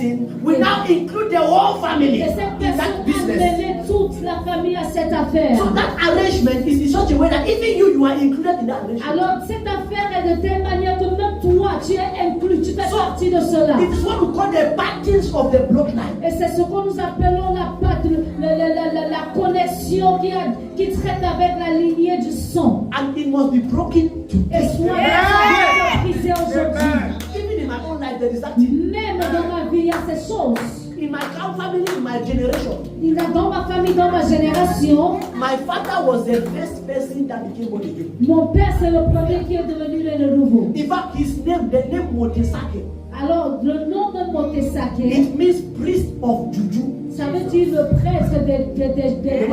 person will now include the whole family Et in cette that personne a business. mêlé toute la famille à cette affaire. So that arrangement is in such a way that even you are included in that arrangement. Alors cette affaire est de telle manière que même toi, tu es inclus, tu fais partie de cela. It is what we call the patterns of the bloodline. Et c'est ce que nous appelons la connexion qui traite avec la lignée du sang. And it must be broken Et today. soit brisé aujourd'hui. Even in my own life, there is that thing. Même dans ma vie, il y a ces choses. In my family, in my generation, Dans ma famille, dans ma génération, my father was the first person that became born again. mon père, c'est le premier qui est devenu le nouveau. In fact, his name, the name Motesake, Alors, le nom de Motesake, it means priest of Juju. ça veut dire le prêtre des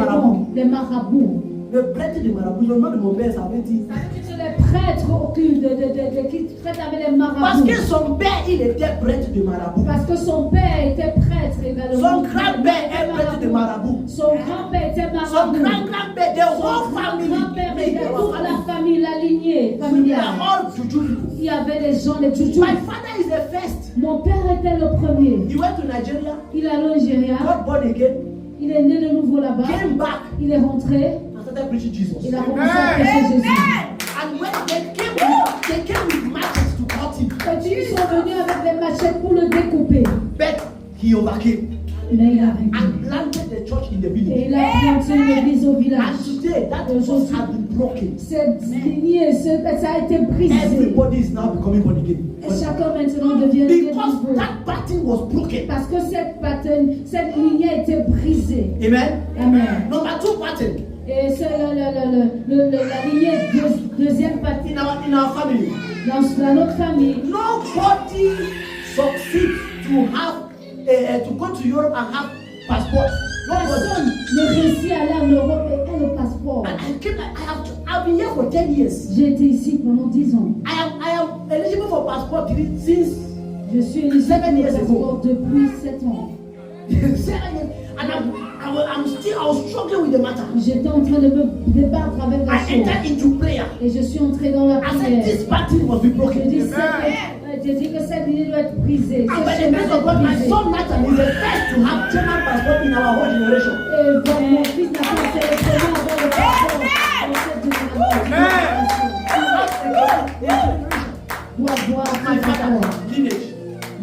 marabouts. Le prêtre de Marabout, le nom de mon père, ça veut dire. Ça veut dire que les prêtres qui traitent avec les marabouts. Parce que son père, il était prêtre de Marabout. Parce que son père était prêtre également. Son grand-père est prêtre de Marabout. Son grand-père était Son marabout. grand-grand-père, the Son whole family. grand-père était toute la famille, la lignée We are familiale. all Juju people. Il y avait des gens, les Juju. My father is the first. Mon père était le premier. He went to Nigeria, Il est allé au Nigeria. got born again, Il est né de nouveau là-bas. came back, Il est rentré. and started preaching Jesus. Il a commencé à prêcher Jésus. And when they came with matches to cut him, Et ils sont venus avec des machettes pour le découper. but he overcame Mais il a vaincu. and planted the church in the Et village. il a planté une église au village. And today, that force has been broken. Cette lignée, ça a été brisé. Everybody is now becoming born again. Et chacun maintenant devient Because nouveau. that pattern was broken. Parce que cette lignée a été brisée. Amen. Amen. Number two pattern Et c'est la lignée deuxième partie in our family. dans notre famille. Nobody succeeds to have to go to Europe and have passport. Personne Nobody. ne réussit à aller en Europe et a le passeport. And I came like I've been here for 10 years. J'ai été ici pendant 10 ans. I am eligible for passport since Je suis éligible 7 years pour ago. passeport depuis 7 ans. 7 years. And I was struggling with the matter. J'étais en train de me débattre avec la I chose. entered into prayer. Et je suis entrée dans la I said prière. this pattern must be broken. J'ai dit que cette lignée doit être brisée. And Ce by the schéma grace doit of God, être my brisé. son Nathan is the first to have German passport in our whole generation. Et mon fils n'a pas été le premier à avoir le passeport dans cette génération. Doit avoir My le father passeport lineage.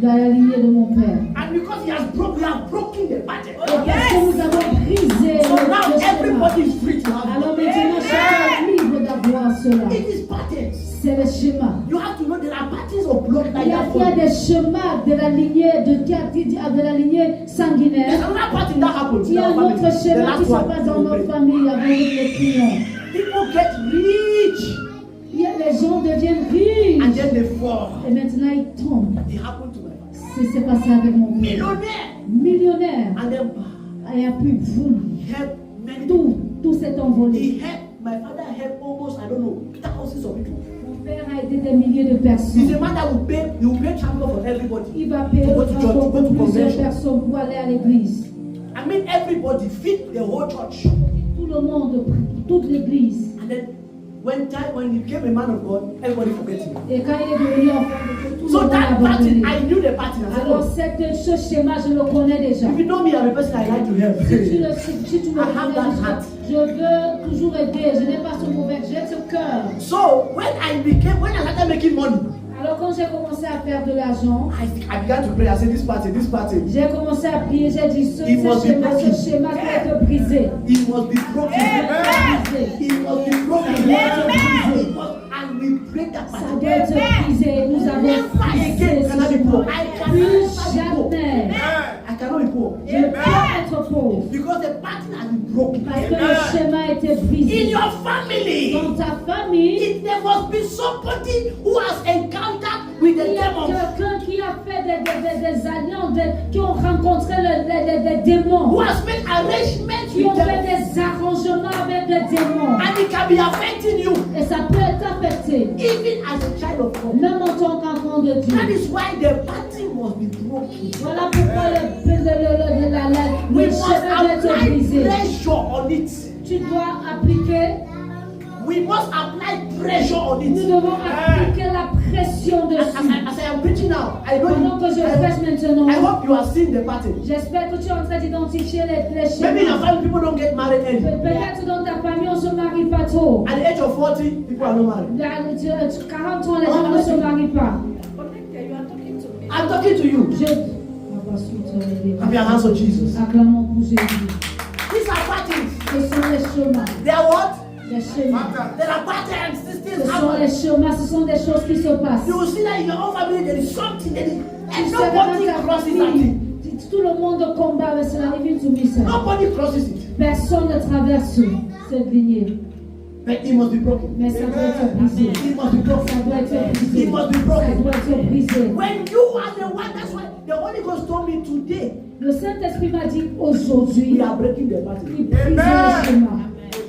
dans la lignée de mon père. And because we have broken the pattern. Et parce que nous avons brisé So now le schéma. everybody is free to have Alors it. maintenant, chacun est libre d'avoir cela. It is patterns. C'est le schéma. You have to know there are patterns of blood like Il y a that. des schémas de la lignée de la lignée There's sanguinaire. another pattern that happens Il y in a our un autre family. The schéma qui last se one. passe dans notre famille avec les clients. People get rich Les gens deviennent and riches then they fall. et maintenant ils tombent. It happened to my father. C'est passé avec mon père. Millionaire. Millionnaire. And then Il a pu he helped many people. tout s'est envolé. He helped, my father helped almost, I don't know, thousands of people. Mon père a aidé des milliers de He's personnes. a man that he will pay transport for everybody. Il va payer To go le to church, transport to go to pour plusieurs convention. personnes pour aller à l'église. I mean, everybody feed the whole church. Tout le monde, toute l'église. And then when he became a man of God, everybody forget him. Et quand il est devenu enfant de Dieu, tout le So monde l'a that abandonné. pattern, I knew the pattern. I said, Alors oh, ce schéma, je le connais déjà. if you know me, I'm a person I like to help. Si tu me I have that heart. je veux toujours aider. Je n'ai pas ce mauvais, j'ai ce cœur. So when I started making money, Alors quand j'ai commencé à faire de l'argent, I began to pray. I said, this pattern, j'ai commencé à prier. J'ai dit ce It must be broken. schéma doit être brisé. it must be broken. Brisé. It must be broken. It must, and we break that Ça pattern. doit être brisé. Nous avons Never brisé again ce can I be schéma. poor. I cannot Plus be poor. jamais. I cannot be poor. Je ne peux être pauvre. Because the pattern has been broken. Parce que le schéma a été brisé. In your family, Dans ta famille, there must be somebody who has encountered with the il y a demon, quelqu'un qui a fait des alliances, qui ont rencontré des démons, who has made arrangements qui ont with fait them, des arrangements avec des démons. and it can be affecting you, Et ça peut t'affecter, even as a child of God. même en tant qu'enfant de Dieu. That is why the pattern must be broken. Voilà pourquoi We le must schéma doit être apply brisé. pressure on it. Tu dois appliquer, We must apply pressure on nous it. devons appliquer la pression As dessus. I am preaching now, I know Pendant que je prêche you maintenant. I hope you are seeing the pattern. J'espère que tu es en train d'identifier les Maybe in your schémas. family, people don't get married early. Peut-être dans ta famille, on ne se marie pas tôt. At the age of 40, people are not married. À 40 ans, les gens ne se marient pas. I'm talking to you. Clap your hands for Jesus. Acclamons pour Jésus. These are patterns. Ce sont les chemins. They are what? Les chemins. There are patterns. These Ce things sont les happen. chemins, ce sont des choses qui se passent. You will see that in your own family there is something that is, Tu and sais, nobody dans ta crosses that famille, thing. tout le monde combat avec cela. Even to me, ça. Nobody crosses it. Personne ne traverse cette lignée. But it must be broken. Mais ça doit être brisé. It must be Ça broken. doit être brisé. It must be Ça broken. doit être brisé. When you are the one, that's why the Holy Ghost told me today, Le Saint-Esprit m'a dit aujourd'hui, we are breaking the pattern. il brise le schéma.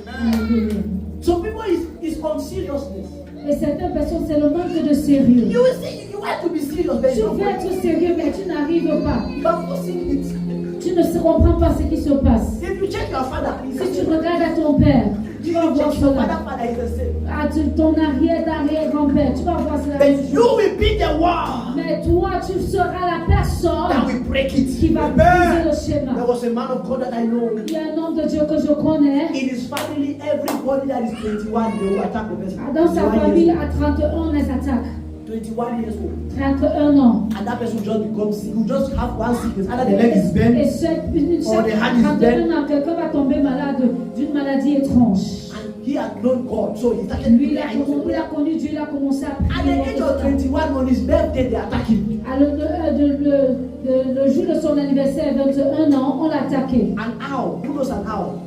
Alléluia. So people is on seriousness. Et certaines personnes, c'est le manque de sérieux. You will see, you want to be serious, but Tu it's not veux possible. être sérieux, mais tu n'arrives pas. You are forcing it. Tu ne comprends pas ce qui se passe. If you check your father, he's Si the tu same. regardes à ton père, tu If vas you voir check your cela. father is the same. À ton arrière-arrière-grand-père, tu vas voir cela. But you will be the one Mais toi, tu seras la that personne will break it. qui va briser le schéma. There was a man of God that I know. Il y a un homme de Dieu que je connais. In his family, everybody that is 21, they will attack the person. Dans sa 21 famille, years à 31, on les attaque. old. 21 years old. 31 ans. And that person just becomes sick. You just have one sickness. Either the leg is Et bent chaque 31 ans, quelqu'un va tomber malade d'une maladie étrange. and he had known God. So he started Lui, il a praying. connu Dieu, il a commencé à At the prier. age of 21, on his birthday, they attack him. Le jour de son anniversaire, 21 ans, on l'a attaqué. An owl. Who knows an owl?